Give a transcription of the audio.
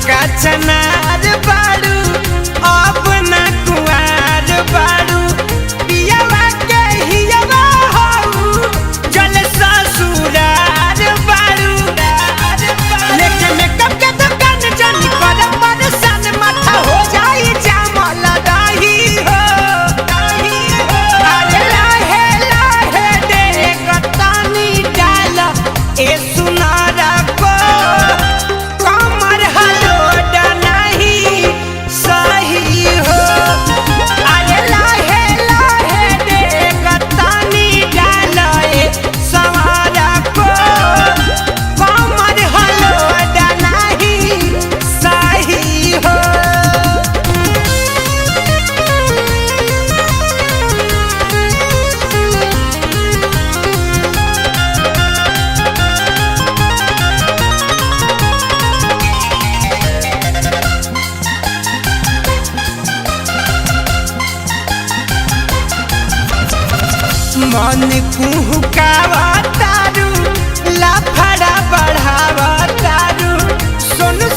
का चनार बारू अब ना कुआर बारू पियावा के हियावा हो जल ससुरार बारू लेके मेकअप के दुकान जानी कर परेशान माथा हो जाई जामल रही हो अरे लाहे लाहे दे गतानी डाल ए सुनारा को कमर हलोड नहीं सही हो अरे लाहे लाहे दे गतानी डाल ए सवारा को कमर हलोड नहीं सही हो। मन कुहुकावा तारू लाफड़ा बढ़ावा तारू सोनू